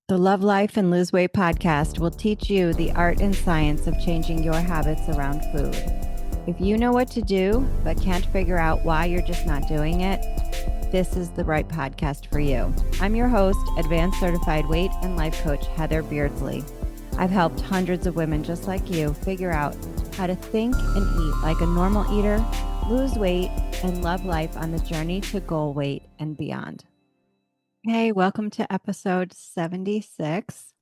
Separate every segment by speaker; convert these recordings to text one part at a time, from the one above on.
Speaker 1: The Love Life and Lose Weight podcast will teach you the art and science of changing your habits around food. If you know what to do, but can't figure out why you're just not doing it, this is the right podcast for you. I'm your host, Advanced Certified Weight and Life Coach Heather Beardsley. I've helped hundreds of women just like you figure out how to think and eat like a normal eater, lose weight, and love life on the journey to goal weight and beyond. Hey, welcome to episode 76,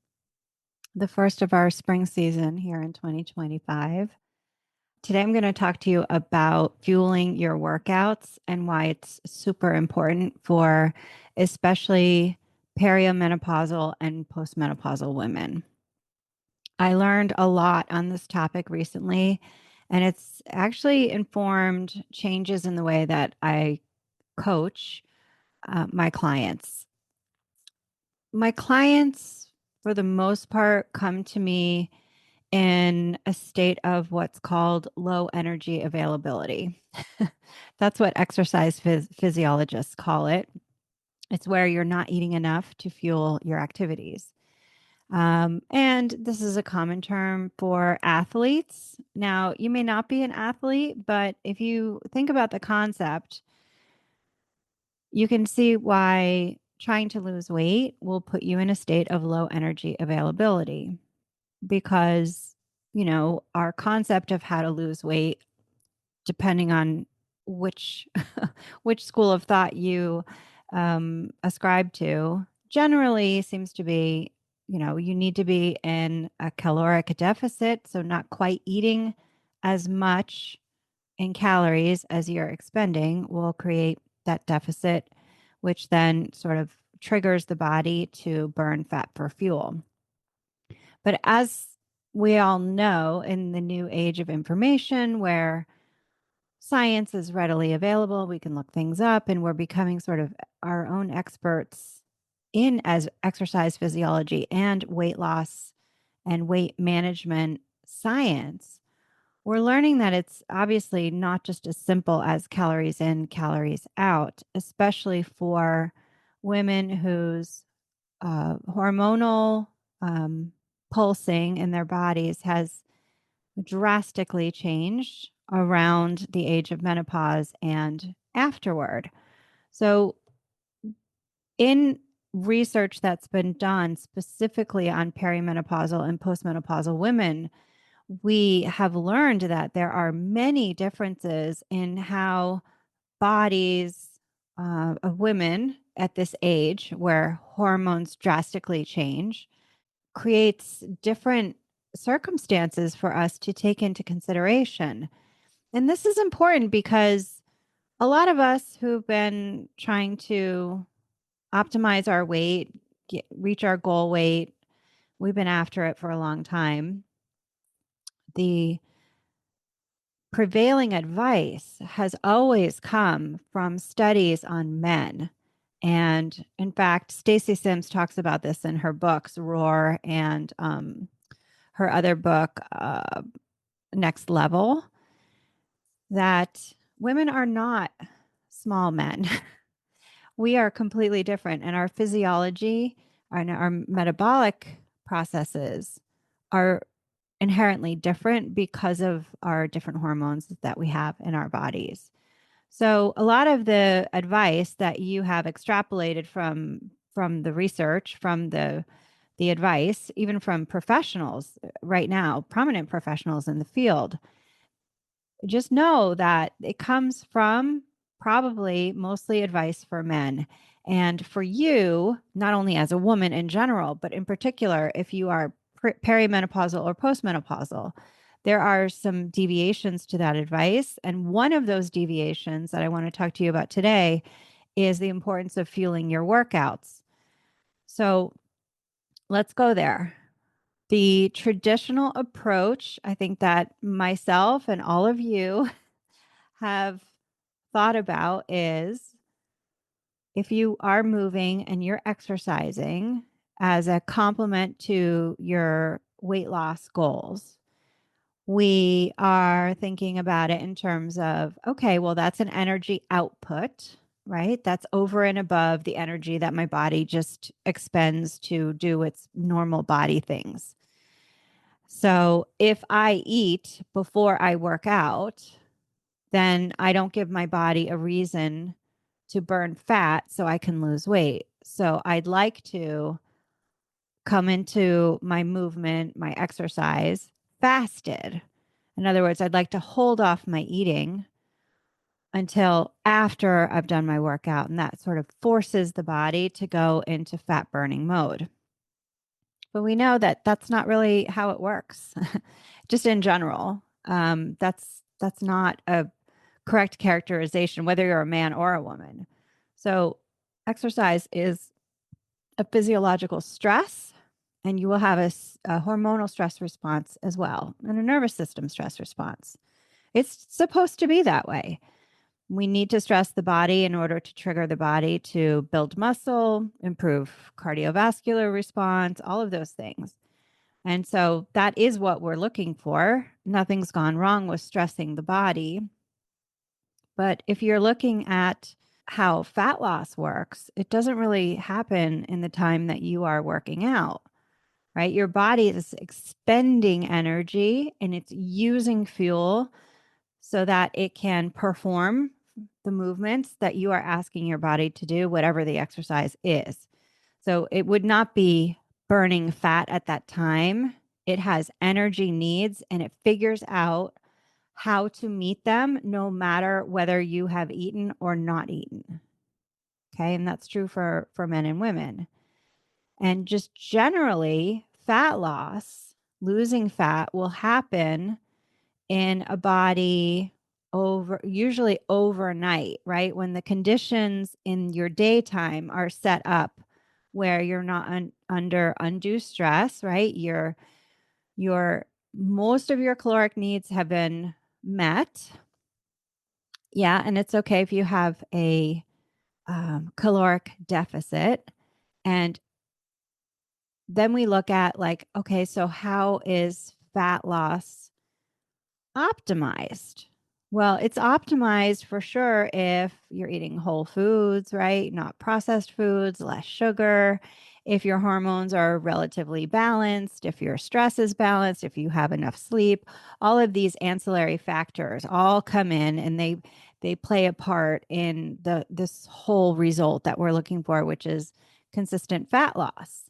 Speaker 1: the first of our spring season here in 2025. Today, I'm going to talk to you about fueling your workouts and why it's super important for especially perimenopausal and postmenopausal women. I learned a lot on this topic recently, and it's actually informed changes in the way that I coach my clients. My clients, for the most part, come to me in a state of what's called low energy availability. That's what exercise physiologists call it. It's where you're not eating enough to fuel your activities. And this is a common term for athletes. Now, you may not be an athlete, but if you think about the concept, you can see why trying to lose weight will put you in a state of low energy availability because, our concept of how to lose weight, depending on which which school of thought you ascribe to, generally seems to be, you need to be in a caloric deficit, so not quite eating as much in calories as you're expending will create that deficit, which then sort of triggers the body to burn fat for fuel. But as we all know, in the new age of information where science is readily available, we can look things up, and we're becoming sort of our own experts in as exercise physiology and weight loss and weight management science. We're learning that it's obviously not just as simple as calories in, calories out, especially for women whose hormonal pulsing in their bodies has drastically changed around the age of menopause and afterward. So, in research that's been done specifically on perimenopausal and postmenopausal women, we have learned that there are many differences in how bodies of women at this age, where hormones drastically change, creates different circumstances for us to take into consideration. And this is important because a lot of us who've been trying to optimize our weight, reach our goal weight, we've been after it for a long time. The prevailing advice has always come from studies on men. And in fact, Stacey Sims talks about this in her books, Roar, and her other book, Next Level, that women are not small men. We are completely different, and our physiology and our metabolic processes are inherently different because of our different hormones that we have in our bodies. So a lot of the advice that you have extrapolated from the research, from the advice, even from professionals right now, prominent professionals in the field, just know that it comes from probably mostly advice for men. And for you, not only as a woman in general, but in particular, if you are perimenopausal or postmenopausal, there are some deviations to that advice. And one of those deviations that I want to talk to you about today is the importance of fueling your workouts. So let's go there. The traditional approach, I think that myself and all of you have thought about, is if you are moving and you're exercising as a complement to your weight loss goals, we are thinking about it in terms of, okay, well, that's an energy output. right? That's over and above the energy that my body just expends to do its normal body things. So if I eat before I work out, then I don't give my body a reason to burn fat so I can lose weight. So I'd like to come into my movement, my exercise fasted. In other words, I'd like to hold off my eating until after I've done my workout. And that sort of forces the body to go into fat burning mode. But we know that that's not really how it works, just in general. That's not a correct characterization, whether you're a man or a woman. So, exercise is a physiological stress, and you will have a hormonal stress response as well, and a nervous system stress response. It's supposed to be that way. We need to stress the body in order to trigger the body to build muscle, improve cardiovascular response, all of those things. And so that is what we're looking for. Nothing's gone wrong with stressing the body. But if you're looking at how fat loss works, it doesn't really happen in the time that you are working out, right? Your body is expending energy and it's using fuel so that it can perform the movements that you are asking your body to do, whatever the exercise is. So it would not be burning fat at that time. It has energy needs and it figures out how to meet them no matter whether you have eaten or not eaten. Okay. And that's true for men and women. And just generally, fat loss, losing fat will happen in a body usually overnight, right? When the conditions in your daytime are set up where you're not under undue stress, right? Your most of your caloric needs have been met. Yeah, and it's okay if you have a caloric deficit. And then we look at like, okay, so how is fat loss optimized? Well, it's optimized for sure if you're eating whole foods, right? Not processed foods, less sugar. If your hormones are relatively balanced, if your stress is balanced, if you have enough sleep, all of these ancillary factors all come in and they play a part in this whole result that we're looking for, which is consistent fat loss.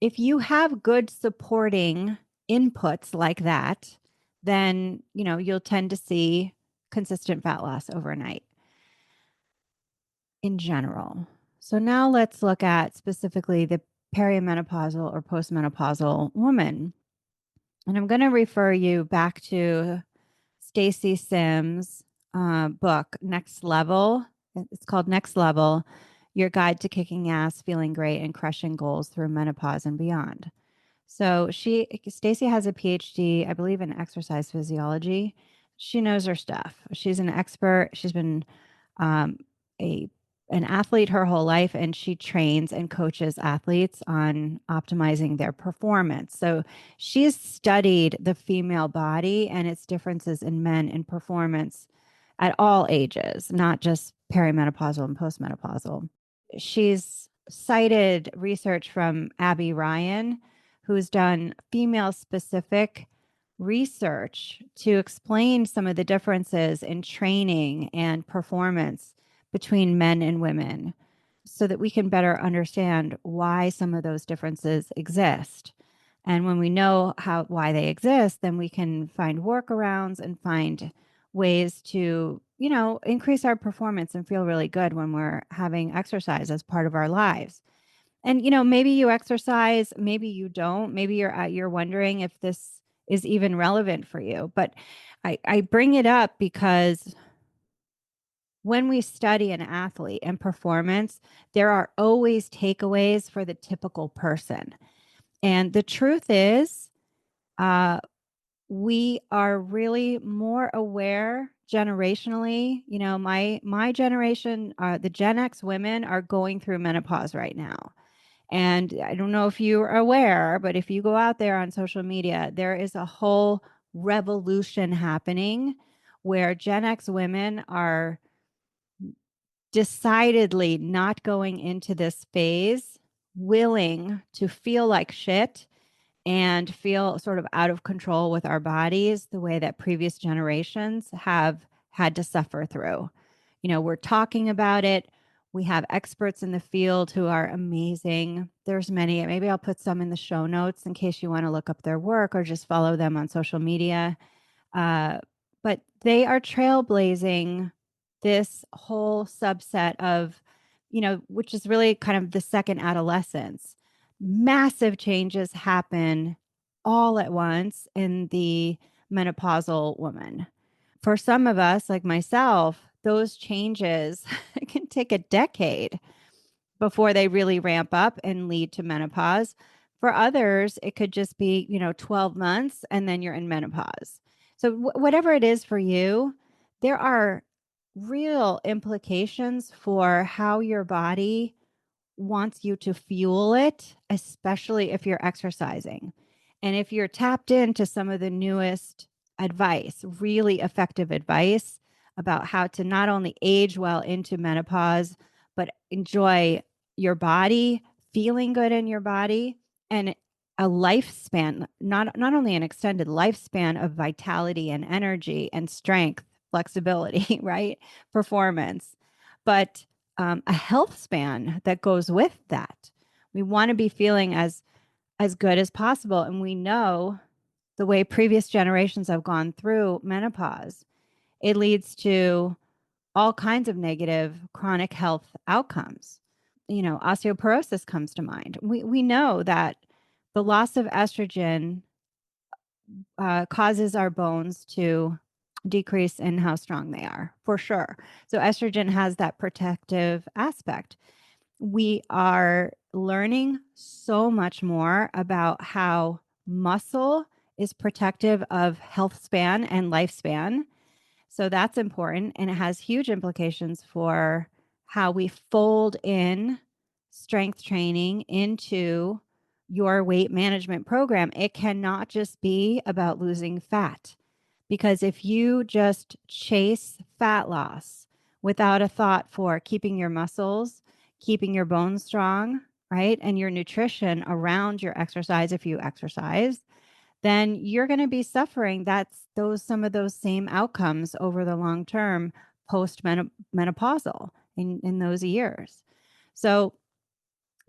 Speaker 1: If you have good supporting inputs like that, then, you'll tend to see consistent fat loss overnight in general. So now let's look at specifically the perimenopausal or postmenopausal woman. And I'm going to refer you back to Stacy Sims' book, Next Level. It's called Next Level, Your Guide to Kicking Ass, Feeling Great, and Crushing Goals Through Menopause and Beyond. So Stacy has a PhD, I believe, in exercise physiology. She knows her stuff. She's an expert. She's been um, a an athlete her whole life, and she trains and coaches athletes on optimizing their performance. So she's studied the female body and its differences in men in performance at all ages, not just perimenopausal and postmenopausal. She's cited research from Abby Ryan, who's done female specific research to explain some of the differences in training and performance between men and women so that we can better understand why some of those differences exist. And when we know why they exist, then we can find workarounds and find ways to, increase our performance and feel really good when we're having exercise as part of our lives. And maybe you exercise, maybe you don't. Maybe you're wondering if this is even relevant for you. But I bring it up because when we study an athlete and performance, there are always takeaways for the typical person. And the truth is, we are really more aware generationally. My generation, the Gen X women are going through menopause right now. And I don't know if you're aware, but if you go out there on social media, there is a whole revolution happening where Gen X women are decidedly not going into this phase willing to feel like shit and feel sort of out of control with our bodies the way that previous generations have had to suffer through. We're talking about it. We have experts in the field who are amazing. There's many. Maybe I'll put some in the show notes in case you want to look up their work or just follow them on social media. But they are trailblazing this whole subset of, which is really kind of the second adolescence. Massive changes happen all at once in the menopausal woman. For some of us, like myself, those changes can take a decade before they really ramp up and lead to menopause. For others, it could just be, 12 months and then you're in menopause. So, whatever it is for you, there are real implications for how your body wants you to fuel it, especially if you're exercising. And if you're tapped into some of the newest advice, really effective advice about how to not only age well into menopause, but enjoy your body, feeling good in your body, and a lifespan, not only an extended lifespan of vitality and energy and strength, flexibility, right? Performance, but a health span that goes with that. We want to be feeling as good as possible, and we know the way previous generations have gone through menopause, it leads to all kinds of negative chronic health outcomes. Osteoporosis comes to mind. We know that the loss of estrogen causes our bones to decrease in how strong they are, for sure. So estrogen has that protective aspect. We are learning so much more about how muscle is protective of health span and lifespan. So that's important. And it has huge implications for how we fold in strength training into your weight management program. It cannot just be about losing fat, because if you just chase fat loss without a thought for keeping your muscles, keeping your bones strong, right, and your nutrition around your exercise, if you exercise, then you're going to be suffering some of those same outcomes over the long term post menopausal in those years. So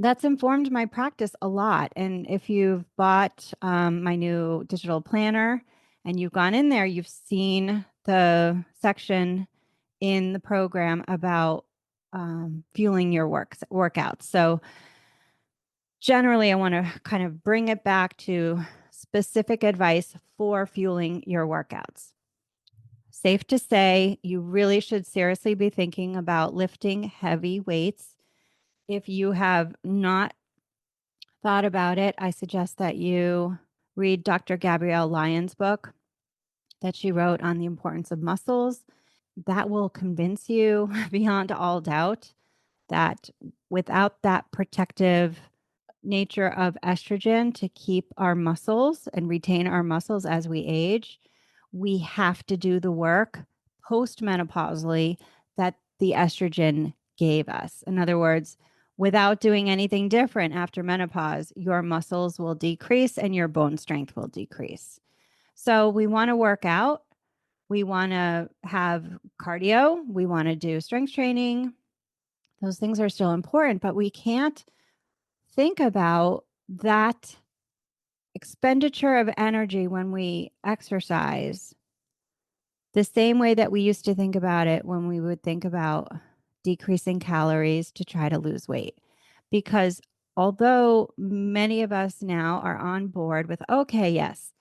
Speaker 1: that's informed my practice a lot. And if you've bought my new digital planner and you've gone in there, you've seen the section in the program about fueling your workouts. So generally, I want to kind of bring it back to specific advice for fueling your workouts. Safe to say, you really should seriously be thinking about lifting heavy weights. If you have not thought about it, I suggest that you read Dr. Gabrielle Lyon's book that she wrote on the importance of muscles. That will convince you beyond all doubt that without that protective nature of estrogen to keep our muscles and retain our muscles as we age, we have to do the work postmenopausally that the estrogen gave us. In other words, without doing anything different after menopause, your muscles will decrease and your bone strength will decrease. So we want to work out. We want to have cardio. We want to do strength training. Those things are still important, but we can't think about that expenditure of energy when we exercise the same way that we used to think about it when we would think about decreasing calories to try to lose weight. Because although many of us now are on board with, okay, yes,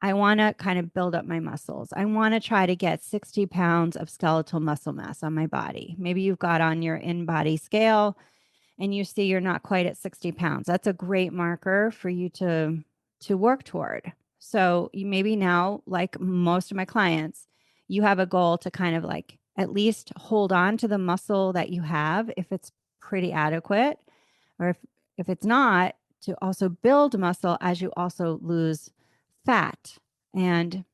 Speaker 1: I want to kind of build up my muscles. I want to try to get 60 pounds of skeletal muscle mass on my body. Maybe you've got on your in-body scale and you see you're not quite at 60 pounds. That's a great marker for you to work toward. So you maybe now, like most of my clients, you have a goal to kind of like at least hold on to the muscle that you have if it's pretty adequate, or if it's not, to also build muscle as you also lose fat. And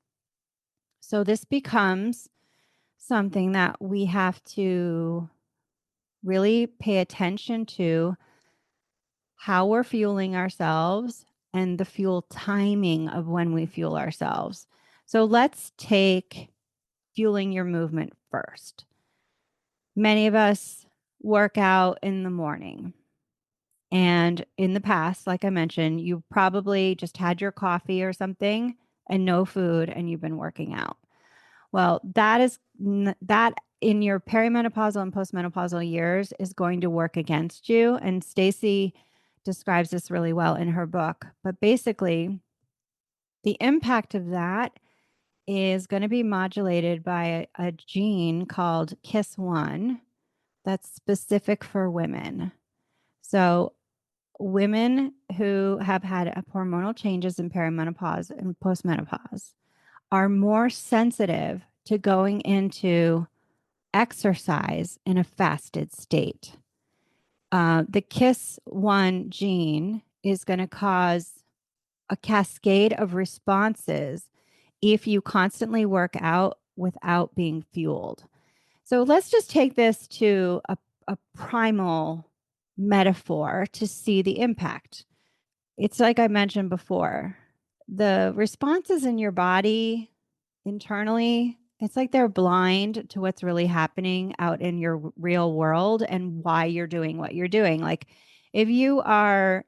Speaker 1: so this becomes something that we have to really pay attention to how we're fueling ourselves and the fuel timing of when we fuel ourselves. So let's take fueling your movement first. Many of us work out in the morning. And in the past, like I mentioned, you probably just had your coffee or something and no food, and you've been working out. Well, that in your perimenopausal and postmenopausal years is going to work against you. And Stacy describes this really well in her book. But basically, the impact of that is going to be modulated by a gene called KIS1 that's specific for women. So women who have had hormonal changes in perimenopause and postmenopause are more sensitive to going into exercise in a fasted state. The KIS1 gene is going to cause a cascade of responses if you constantly work out without being fueled. So let's just take this to a primal metaphor to see the impact. It's like I mentioned before, the responses in your body internally, it's like they're blind to what's really happening out in your real world and why you're doing what you're doing. Like if you are,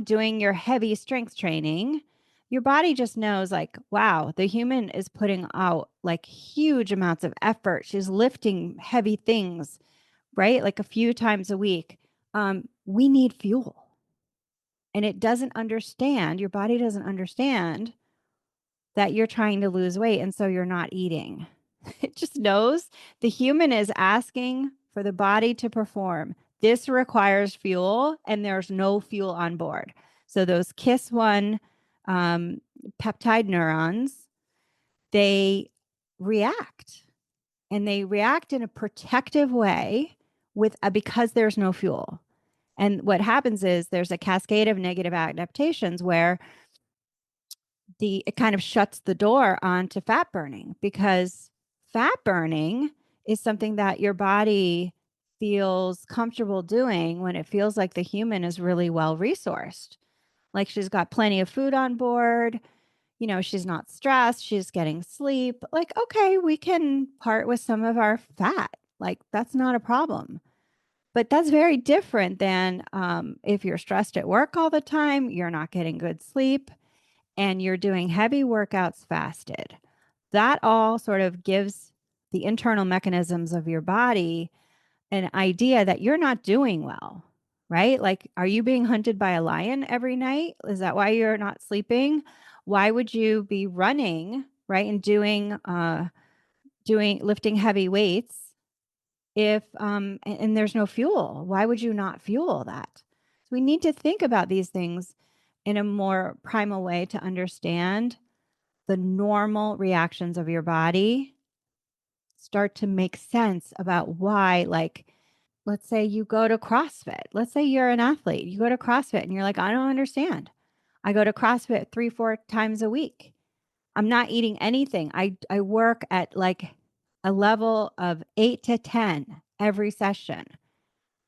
Speaker 1: doing your heavy strength training, your body just knows like, wow, the human is putting out like huge amounts of effort. She's lifting heavy things, right? Like a few times a week. We need fuel. And it doesn't understand, your body doesn't understand that you're trying to lose weight. And so you're not eating. It just knows the human is asking for the body to perform. This requires fuel, and there's no fuel on board. So those KIS1 peptide neurons, they react, and they react in a protective way because there's no fuel. And what happens is there's a cascade of negative adaptations where it kind of shuts the door onto fat burning, because fat burning is something that your body feels comfortable doing when it feels like the human is really well resourced. Like she's got plenty of food on board, she's not stressed, she's getting sleep. Like, okay, we can part with some of our fat. Like, that's not a problem. But that's very different than if you're stressed at work all the time, you're not getting good sleep, and you're doing heavy workouts fasted. That all sort of gives the internal mechanisms of your body an idea that you're not doing well, right? Like, are you being hunted by a lion every night? Is that why you're not sleeping? Why would you be running, right? And lifting heavy weights if and there's no fuel? Why would you not fuel that? So we need to think about these things in a more primal way to understand the normal reactions of your body, start to make sense about why. Like, let's say you go to CrossFit. Let's say you're an athlete, you go to CrossFit and you're like, I don't understand. I go to CrossFit 3-4 times a week. I'm not eating anything. I work at like a level of 8 to 10 every session.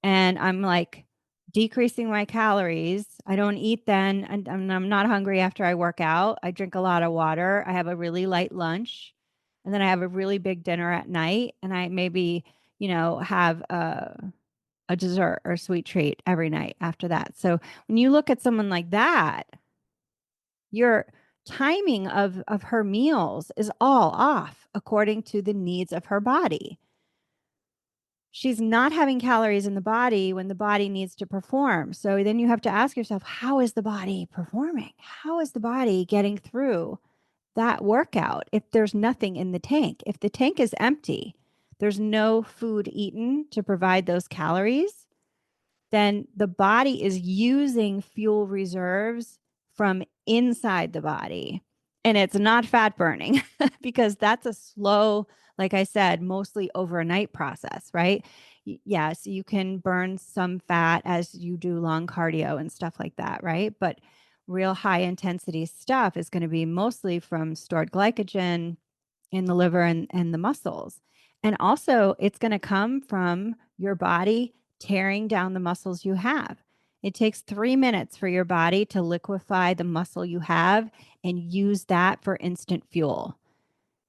Speaker 1: And I'm like decreasing my calories. I don't eat then. And I'm not hungry after I work out. I drink a lot of water. I have a really light lunch. And then I have a really big dinner at night. And I maybe, have a dessert or sweet treat every night after that. So when you look at someone like that, your timing of her meals is all off according to the needs of her body. She's not having calories in the body when the body needs to perform. So then you have to ask yourself, how is the body performing? How is the body getting through that workout if there's nothing in the tank? If the tank is empty, there's no food eaten to provide those calories, then the body is using fuel reserves from inside the body. And it's not fat burning because that's a slow, like I said, mostly overnight process, right? Yes, you can burn some fat as you do long cardio and stuff like that, right? But real high intensity stuff is going to be mostly from stored glycogen in the liver and the muscles. And also, it's going to come from your body tearing down the muscles you have. It takes 3 minutes for your body to liquefy the muscle you have and use that for instant fuel.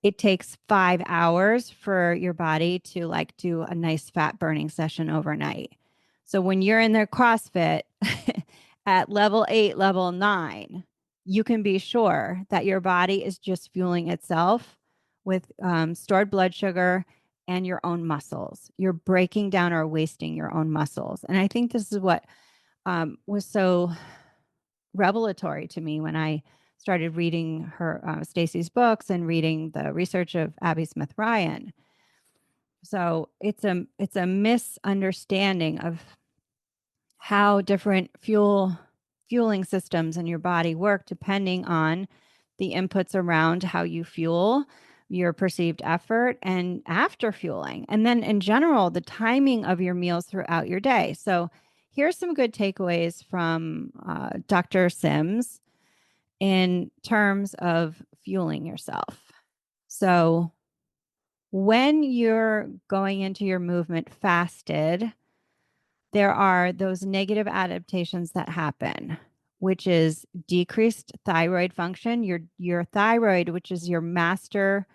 Speaker 1: It takes 5 hours for your body to like do a nice fat burning session overnight. So when you're in their CrossFit at level 8, level 9, you can be sure that your body is just fueling itself with stored blood sugar and your own muscles. You're breaking down or wasting your own muscles. And I think this is what was so revelatory to me when I started reading her Stacy's books and reading the research of Abby Smith Ryan. So it's a misunderstanding of how different fueling systems in your body work depending on the inputs around how you fuel, your perceived effort, and after fueling. And then in general, the timing of your meals throughout your day. So here's some good takeaways from Dr. Sims in terms of fueling yourself. So when you're going into your movement fasted, there are those negative adaptations that happen, which is decreased thyroid function. Your thyroid, which is your master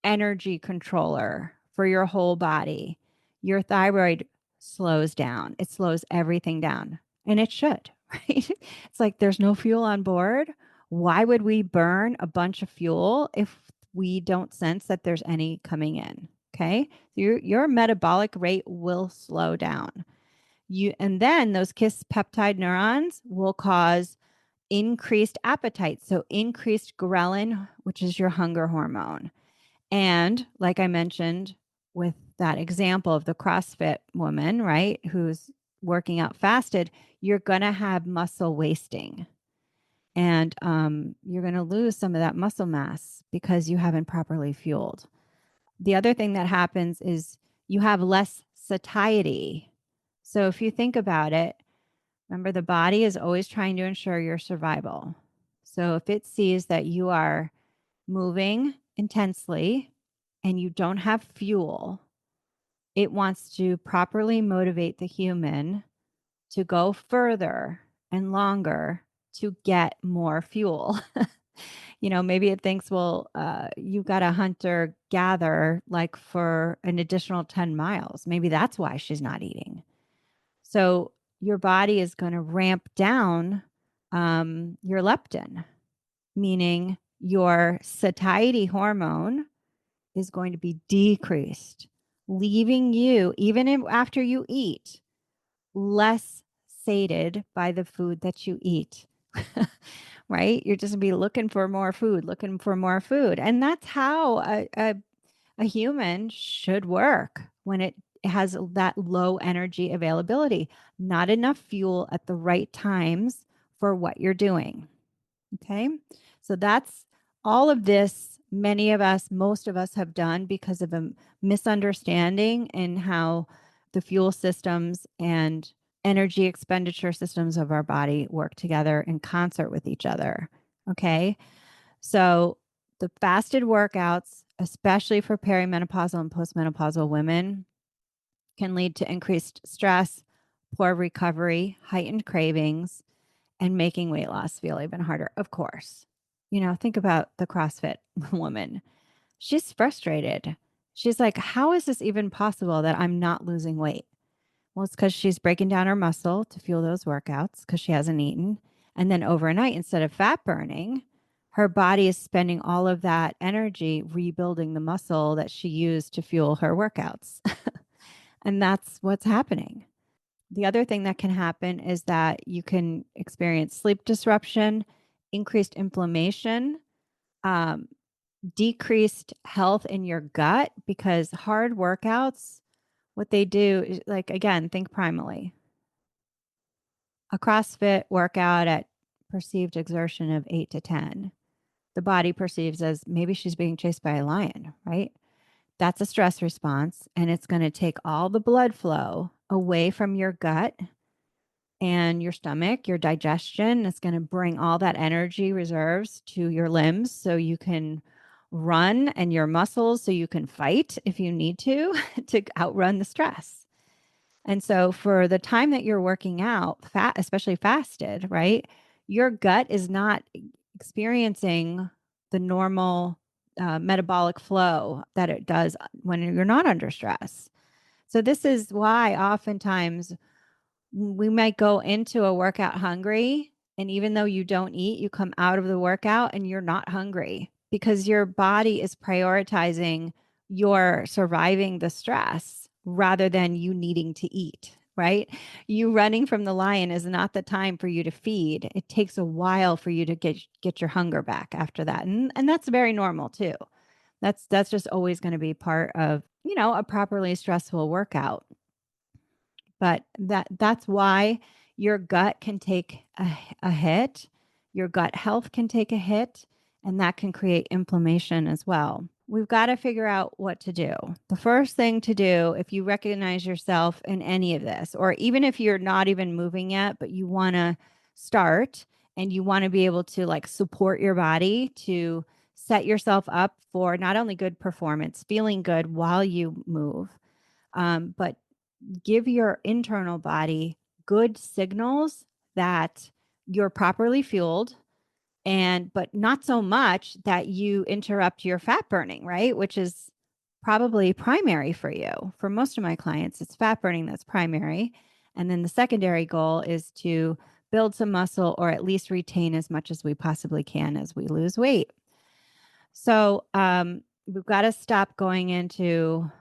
Speaker 1: energy controller for your whole body, your thyroid slows down. It slows everything down, and it should, right? It's like there's no fuel on board. Why would we burn a bunch of fuel if we don't sense that there's any coming in? Okay. Your metabolic rate will slow down. And then those KISS peptide neurons will cause increased appetite. So increased ghrelin, which is your hunger hormone. And like I mentioned with that example of the CrossFit woman, right, who's working out fasted, you're going to have muscle wasting. And you're going to lose some of that muscle mass because you haven't properly fueled. The other thing that happens is you have less satiety. So if you think about it, remember the body is always trying to ensure your survival. So if it sees that you are moving intensely and you don't have fuel, it wants to properly motivate the human to go further and longer to get more fuel. Maybe it thinks, well, you've got to hunt or gather like for an additional 10 miles. Maybe that's why she's not eating. So your body is going to ramp down your leptin, meaning your satiety hormone is going to be decreased, leaving you, even after you eat, less sated by the food that you eat. Right? You're just going to be looking for more food, looking for more food. And that's how a human should work when it has that low energy availability, not enough fuel at the right times for what you're doing. Okay. So that's all of this. Many of us, most of us have done because of a misunderstanding in how the fuel systems and energy expenditure systems of our body work together in concert with each other. Okay. So the fasted workouts, especially for perimenopausal and postmenopausal women, can lead to increased stress, poor recovery, heightened cravings, and making weight loss feel even harder. Of course, think about the CrossFit woman. She's frustrated. She's like, how is this even possible that I'm not losing weight? Well, it's because she's breaking down her muscle to fuel those workouts because she hasn't eaten. And then overnight, instead of fat burning, her body is spending all of that energy rebuilding the muscle that she used to fuel her workouts. And that's what's happening. The other thing that can happen is that you can experience sleep disruption, increased inflammation, decreased health in your gut, because hard workouts, what they do is, like, again, think primally. A CrossFit workout at perceived exertion of 8 to 10, the body perceives as maybe she's being chased by a lion, right? That's a stress response, and it's going to take all the blood flow away from your gut and your stomach, your digestion. It's going to bring all that energy reserves to your limbs so you can run, and your muscles so you can fight if you need to outrun the stress. And so for the time that you're working out, especially fasted, right? Your gut is not experiencing the normal metabolic flow that it does when you're not under stress. So this is why oftentimes we might go into a workout hungry. And even though you don't eat, you come out of the workout and you're not hungry because your body is prioritizing your surviving the stress rather than you needing to eat, right? You running from the lion is not the time for you to feed. It takes a while for you to get your hunger back after that. And that's very normal too. That's just always going to be part of, a properly stressful workout. But that's why your gut can take a hit, your gut health can take a hit, and that can create inflammation as well. We've got to figure out what to do. The first thing to do, if you recognize yourself in any of this, or even if you're not even moving yet, but you want to start and you want to be able to like support your body to set yourself up for not only good performance, feeling good while you move, but give your internal body good signals that you're properly fueled but not so much that you interrupt your fat burning, right? Which is probably primary for you. For most of my clients, it's fat burning that's primary. And then the secondary goal is to build some muscle or at least retain as much as we possibly can as we lose weight. So we've got to stop going into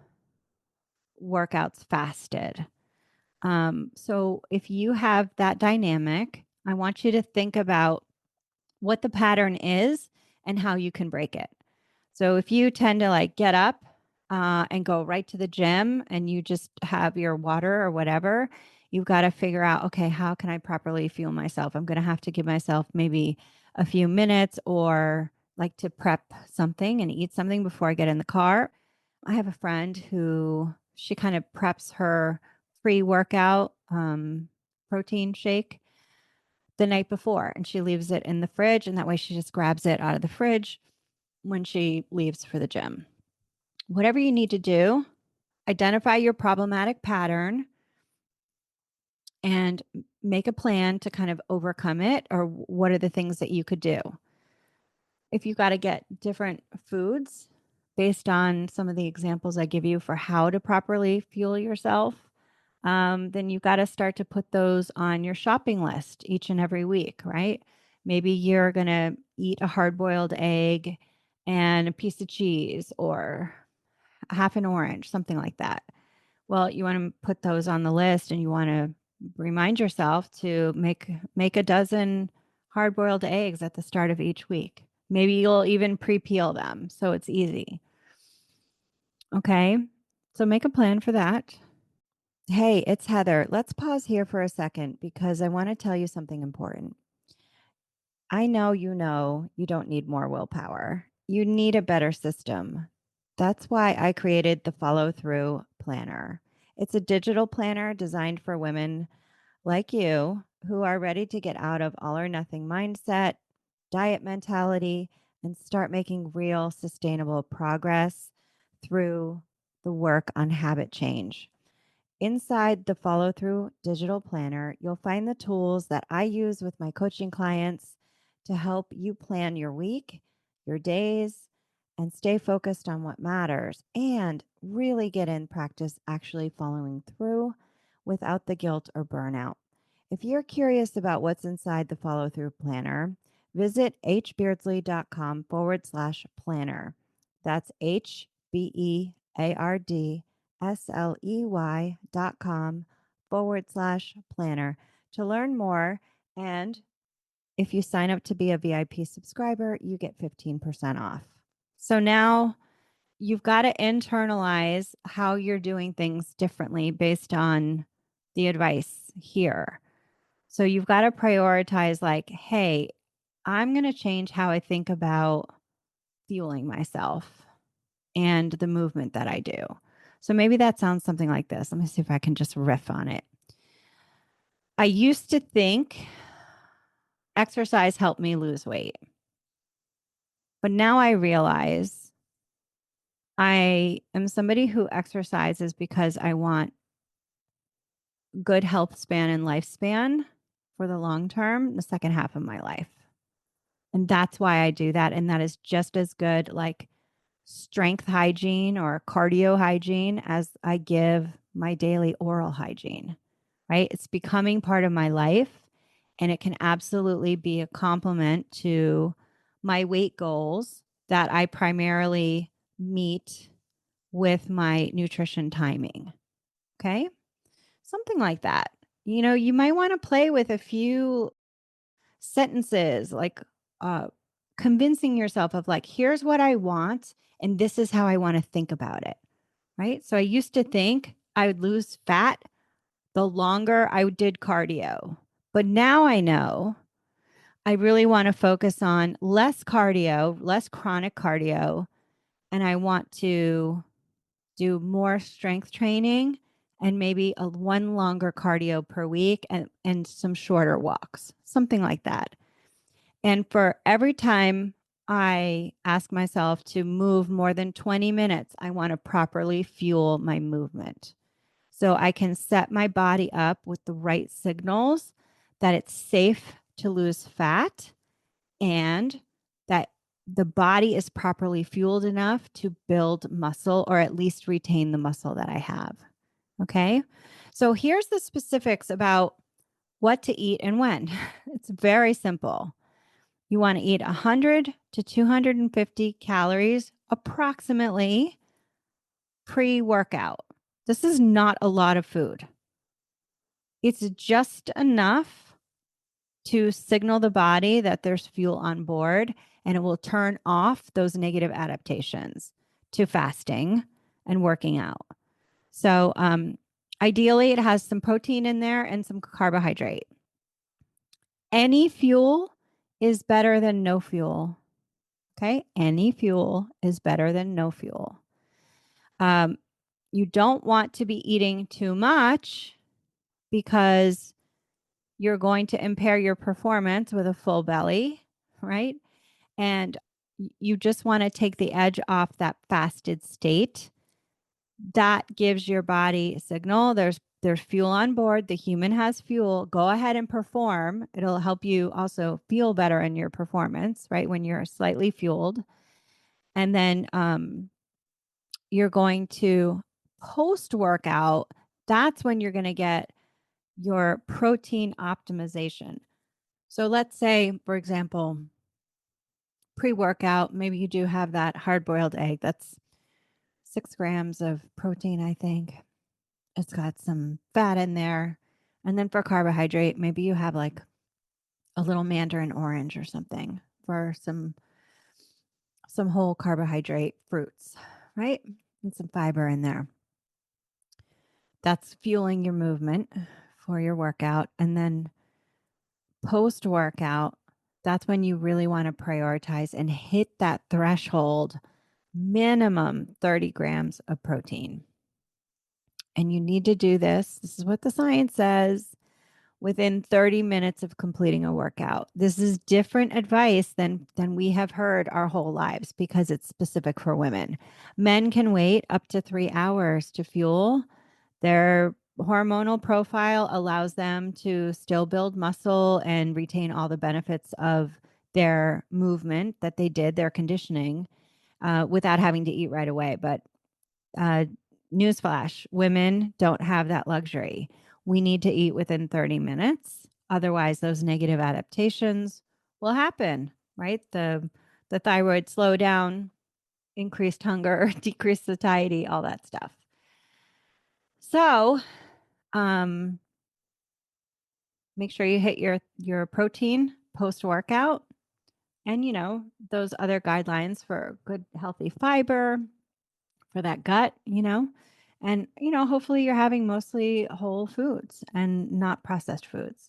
Speaker 1: workouts fasted. So if you have that dynamic, I want you to think about what the pattern is and how you can break it. So if you tend to like get up and go right to the gym and you just have your water or whatever, you've got to figure out, okay, how can I properly fuel myself? I'm going to have to give myself maybe a few minutes or like to prep something and eat something before I get in the car. I have a friend who she kind of preps her pre-workout protein shake the night before and she leaves it in the fridge. And that way she just grabs it out of the fridge when she leaves for the gym. Whatever you need to do, identify your problematic pattern and make a plan to kind of overcome it, or what are the things that you could do. If you've got to get different foods based on some of the examples I give you for how to properly fuel yourself, then you've got to start to put those on your shopping list each and every week, right? Maybe you're going to eat a hard boiled egg and a piece of cheese or half an orange, something like that. Well, you want to put those on the list and you want to remind yourself to make a dozen hard boiled eggs at the start of each week. Maybe you'll even pre-peel them so it's easy. Okay. So make a plan for that. Hey, it's Heather. Let's pause here for a second because I want to tell you something important. I know you don't need more willpower. You need a better system. That's why I created the Follow Through Planner. It's a digital planner designed for women like you who are ready to get out of all or nothing mindset, diet mentality, and start making real sustainable progress through the work on habit change. Inside the Follow Through Digital Planner, you'll find the tools that I use with my coaching clients to help you plan your week, your days, and stay focused on what matters and really get in practice actually following through without the guilt or burnout. If you're curious about what's inside the Follow Through Planner, visit hbeardsley.com/planner. That's HBEARDSLEY.com/planner to learn more. And if you sign up to be a VIP subscriber, you get 15% off. So now you've got to internalize how you're doing things differently based on the advice here. So you've got to prioritize like, hey, I'm going to change how I think about fueling myself and the movement that I do. So maybe that sounds something like this. Let me see if I can just riff on it. I used to think exercise helped me lose weight, but now I realize I am somebody who exercises because I want good health span and lifespan for the long term, the second half of my life. And that's why I do that. And that is just as good, like strength hygiene or cardio hygiene, as I give my daily oral hygiene, right? It's becoming part of my life, and it can absolutely be a complement to my weight goals that I primarily meet with my nutrition timing. Okay. Something like that. You might want to play with a few sentences, like uh, convincing yourself of, like, here's what I want, and this is how I want to think about it. Right. So I used to think I would lose fat the longer I did cardio. But now I know I really want to focus on less cardio, less chronic cardio, and I want to do more strength training and maybe one longer cardio per week and some shorter walks, something like that. And for every time I ask myself to move more than 20 minutes, I want to properly fuel my movement. So I can set my body up with the right signals that it's safe to lose fat and that the body is properly fueled enough to build muscle or at least retain the muscle that I have. Okay. So here's the specifics about what to eat and when. It's very simple. You want to eat 100 to 250 calories approximately pre-workout. This is not a lot of food. It's just enough to signal the body that there's fuel on board, and it will turn off those negative adaptations to fasting and working out. So, ideally, it has some protein in there and some carbohydrate. Any fuel is better than no fuel. Okay. Any fuel is better than no fuel. You don't want to be eating too much because you're going to impair your performance with a full belly, right? And you just want to take the edge off that fasted state. That gives your body a signal. There's fuel on board. The human has fuel. Go ahead and perform. It'll help you also feel better in your performance, right? When you're slightly fueled. And then you're going to post workout. That's when you're going to get your protein optimization. So let's say, for example, pre-workout, maybe you do have that hard-boiled egg. That's 6 grams of protein, I think. It's got some fat in there. And then for carbohydrate, maybe you have like a little mandarin orange or something for some whole carbohydrate fruits, right? And some fiber in there. That's fueling your movement for your workout. And then post workout, that's when you really want to prioritize and hit that threshold minimum 30 grams of protein. And you need to do this. This is what the science says within 30 minutes of completing a workout. This is different advice than we have heard our whole lives because it's specific for women. Men can wait up to 3 hours to fuel. Their hormonal profile allows them to still build muscle and retain all the benefits of their movement that they did, their conditioning, without having to eat right away. But newsflash, women don't have that luxury. We need to eat within 30 minutes. Otherwise, those negative adaptations will happen, right? The thyroid slow down, increased hunger, decreased satiety, all that stuff. So, make sure you hit your protein post workout, and those other guidelines for good healthy fiber for that gut, and hopefully you're having mostly whole foods and not processed foods.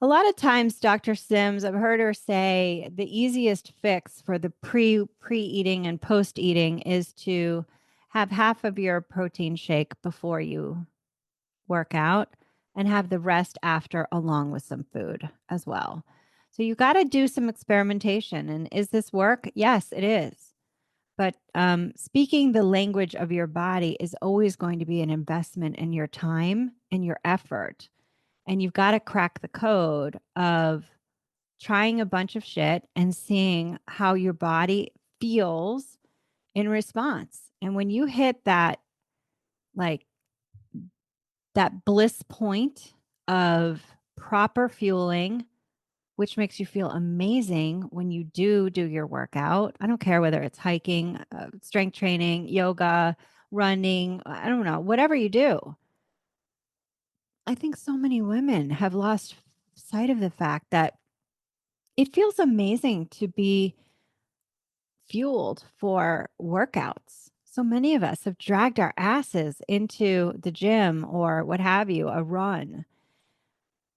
Speaker 1: A lot of times, Dr. Sims, I've heard her say the easiest fix for the pre-eating and post-eating is to have half of your protein shake before you work out and have the rest after, along with some food as well. So you got to do some experimentation. And is this work? Yes, it is. But speaking the language of your body is always going to be an investment in your time and your effort. And you've got to crack the code of trying a bunch of shit and seeing how your body feels in response. And when you hit that, like, that bliss point of proper fueling, which makes you feel amazing when you do your workout. I don't care whether it's hiking, strength training, yoga, running, I don't know, whatever you do. I think so many women have lost sight of the fact that it feels amazing to be fueled for workouts. So many of us have dragged our asses into the gym or what have you, a run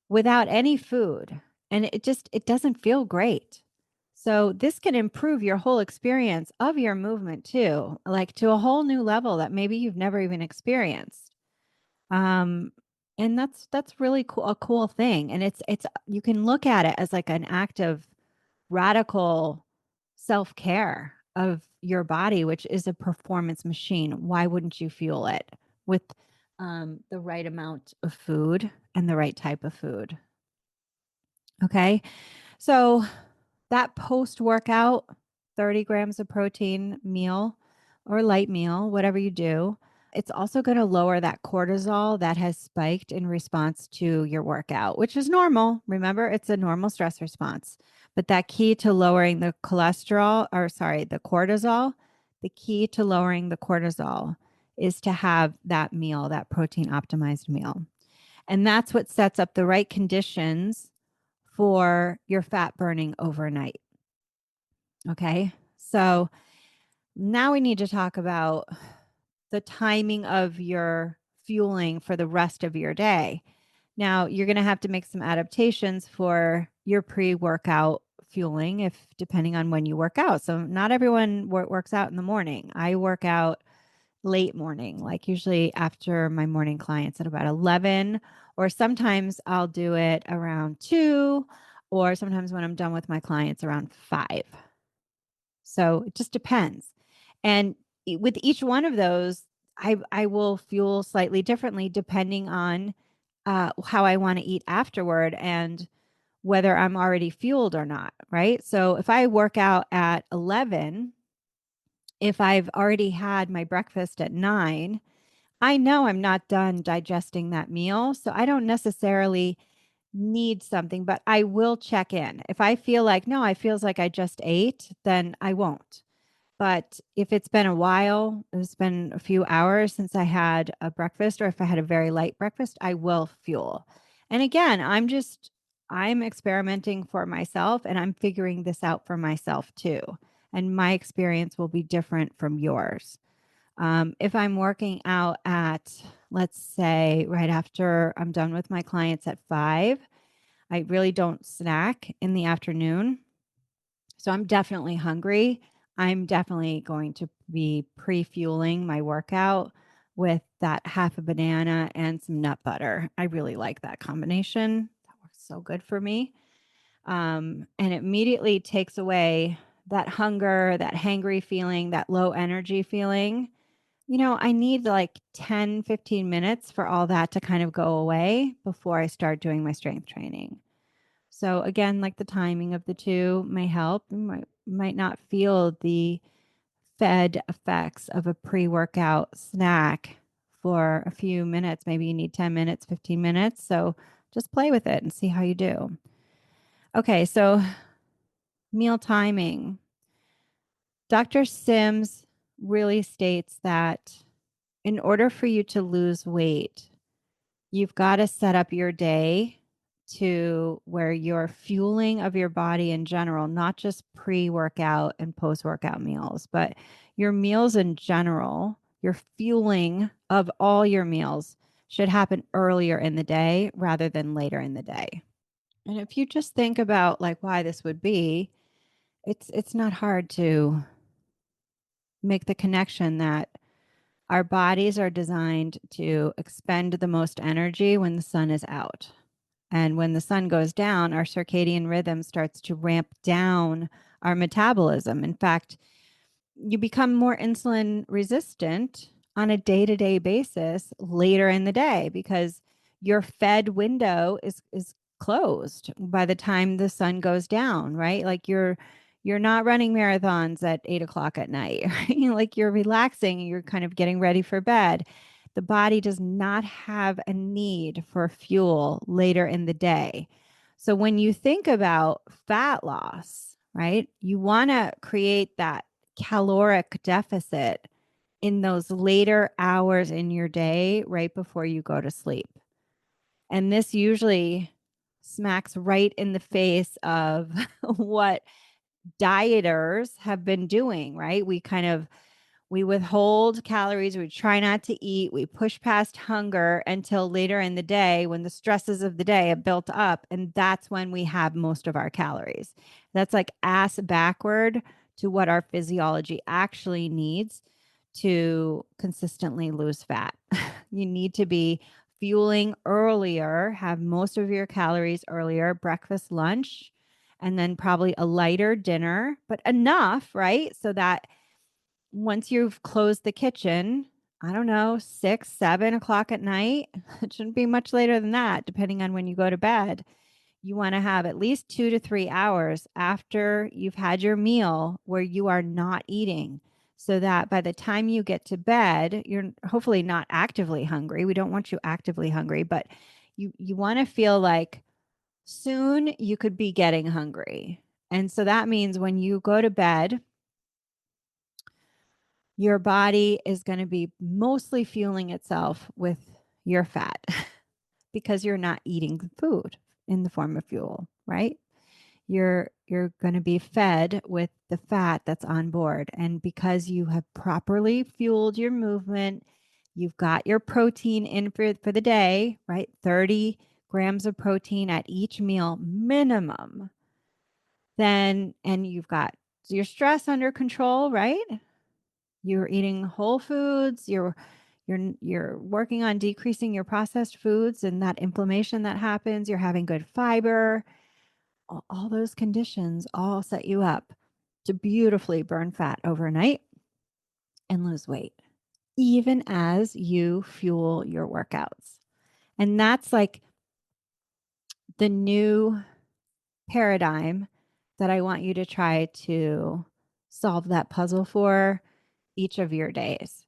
Speaker 1: without any food. And it doesn't feel great. So this can improve your whole experience of your movement too, like to a whole new level that maybe you've never even experienced. Um, and that's really cool, a cool thing. And it's you can look at it as like an act of radical self-care of your body, which is a performance machine. Why wouldn't you fuel it with the right amount of food and the right type of food? Okay. So that post workout 30 grams of protein meal or light meal, whatever you do, it's also going to lower that cortisol that has spiked in response to your workout, which is normal. Remember, it's a normal stress response. But that key to lowering the cholesterol, or sorry, the cortisol, the key to lowering the cortisol is to have that meal, that protein optimized meal. And that's what sets up the right conditions for your fat burning overnight. Okay. So now we need to talk about the timing of your fueling for the rest of your day. Now, you're going to have to make some adaptations for your pre workout fueling, if depending on when you work out. So, not everyone works out in the morning. I work out late morning, like usually after my morning clients at about 11, or sometimes I'll do it around 2, or sometimes when I'm done with my clients around 5. So it just depends. And with each one of those, I will fuel slightly differently depending on how I want to eat afterward and whether I'm already fueled or not. Right. So if I work out at 11, if I've already had my breakfast at 9, I know I'm not done digesting that meal. So I don't necessarily need something, but I will check in. If I feel like, no, I feels like I just ate, then I won't. But if it's been a while, it's been a few hours since I had a breakfast, or if I had a very light breakfast, I will fuel. And again, I'm experimenting for myself and I'm figuring this out for myself too. And my experience will be different from yours. If I'm working out at, let's say, right after I'm done with my clients at 5, I really don't snack in the afternoon. So I'm definitely hungry. I'm definitely going to be pre-fueling my workout with that half a banana and some nut butter. I really like that combination. That works so good for me. And it immediately takes away that hunger, that hangry feeling, that low energy feeling. I need like 10, 15 minutes for all that to kind of go away before I start doing my strength training. So again, like the timing of the two may help. You might not feel the fed effects of a pre-workout snack for a few minutes. Maybe you need 10 minutes, 15 minutes. So just play with it and see how you do. Okay, so meal timing. Dr. Sims really states that in order for you to lose weight, you've got to set up your day to where your fueling of your body in general, not just pre workout and post workout meals, but your meals in general, your fueling of all your meals should happen earlier in the day rather than later in the day. And if you just think about like why this would be, it's not hard to make the connection that our bodies are designed to expend the most energy when the sun is out. And when the sun goes down, our circadian rhythm starts to ramp down our metabolism. In fact, you become more insulin resistant on a day-to-day basis later in the day because your fed window is closed by the time the sun goes down, right? Like you're not running marathons at 8 o'clock at night, right? Like you're relaxing, you're kind of getting ready for bed. The body does not have a need for fuel later in the day. So when you think about fat loss, right, you want to create that caloric deficit in those later hours in your day right before you go to sleep. And this usually smacks right in the face of what dieters have been doing, right? We withhold calories, we try not to eat, we push past hunger until later in the day when the stresses of the day have built up. And that's when we have most of our calories. That's like ass backward to what our physiology actually needs to consistently lose fat. You need to be fueling earlier, have most of your calories earlier, breakfast, lunch, and then probably a lighter dinner, but enough, right? So that once you've closed the kitchen, I don't know, 6, 7 o'clock at night, it shouldn't be much later than that, depending on when you go to bed. You want to have at least 2 to 3 hours after you've had your meal where you are not eating so that by the time you get to bed, you're hopefully not actively hungry. We don't want you actively hungry, but you want to feel like soon you could be getting hungry. And so that means when you go to bed, your body is going to be mostly fueling itself with your fat because you're not eating food in the form of fuel, right? You're going to be fed with the fat that's on board, and because you have properly fueled your movement, you've got your protein in for the day, right? 30 grams of protein at each meal minimum. Then and you've got your stress under control, right? You're eating whole foods, you're working on decreasing your processed foods and that inflammation that happens, you're having good fiber. All those conditions all set you up to beautifully burn fat overnight and lose weight, even as you fuel your workouts. And that's like the new paradigm that I want you to try to solve that puzzle for each of your days.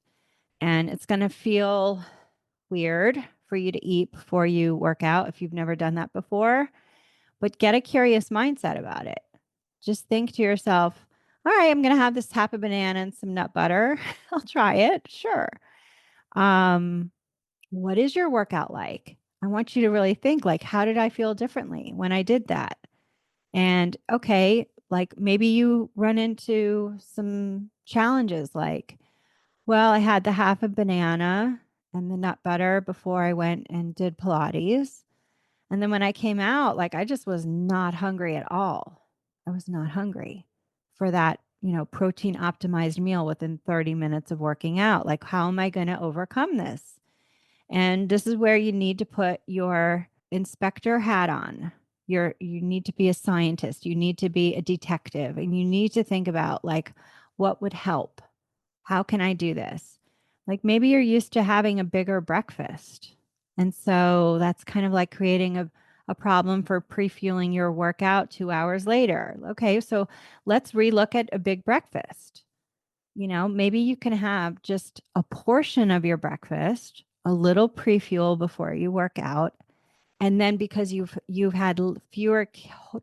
Speaker 1: And it's going to feel weird for you to eat before you work out if you've never done that before, but get a curious mindset about it. Just think to yourself, all right, I'm going to have this half a banana and some nut butter. I'll try it. Sure. Um, what is your workout like? I want you to really think like, how did I feel differently when I did that? And okay, like maybe you run into some challenges like, well, I had the half a banana and the nut butter before I went and did Pilates. And then when I came out, like I just was not hungry at all. I was not hungry for that, protein optimized meal within 30 minutes of working out. Like, how am I going to overcome this? And this is where you need to put your inspector hat on. You need to be a scientist, you need to be a detective, and you need to think about like what would help. How can I do this? Like maybe you're used to having a bigger breakfast. And so that's kind of like creating a problem for pre-fueling your workout 2 hours later. Okay, so let's relook at a big breakfast. Maybe you can have just a portion of your breakfast, a little pre-fuel before you work out. And then because you've had fewer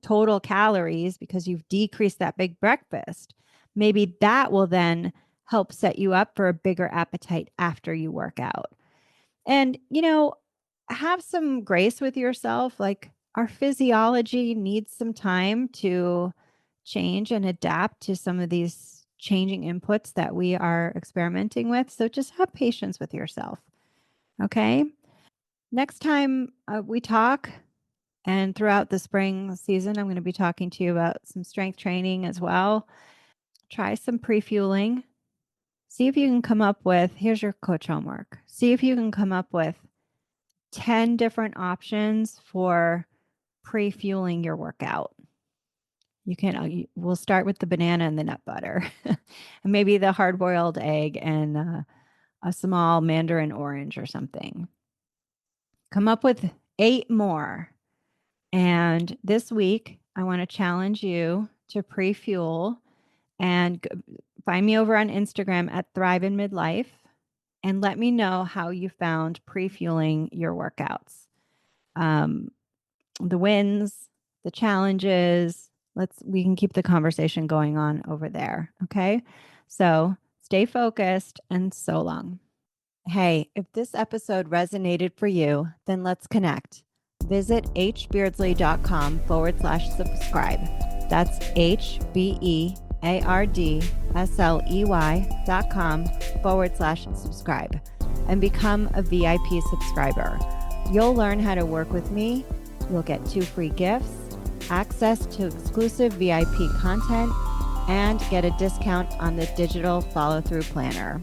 Speaker 1: total calories because you've decreased that big breakfast, maybe that will then help set you up for a bigger appetite after you work out. And, have some grace with yourself. Like our physiology needs some time to change and adapt to some of these changing inputs that we are experimenting with. So just have patience with yourself. Okay. Next time we talk, and throughout the spring season, I'm going to be talking to you about some strength training as well. Try some pre fueling. See if you can come up with, here's your coach homework. See if you can come up with 10 different options for pre fueling your workout. We'll start with the banana and the nut butter, and maybe the hard-boiled egg and a small mandarin orange or something. Come up with 8 more. And this week, I want to challenge you to pre-fuel and find me over on Instagram at Thrive in Midlife and let me know how you found pre-fueling your workouts. The wins, the challenges. We can keep the conversation going on over there. Okay. So stay focused and so long. Hey, if this episode resonated for you, then let's connect. Visit hbeardsley.com/subscribe. That's HBEARDSLEY.com/subscribe and become a VIP subscriber. You'll learn how to work with me. You'll get 2 free gifts, access to exclusive VIP content, and get a discount on the digital follow-through planner.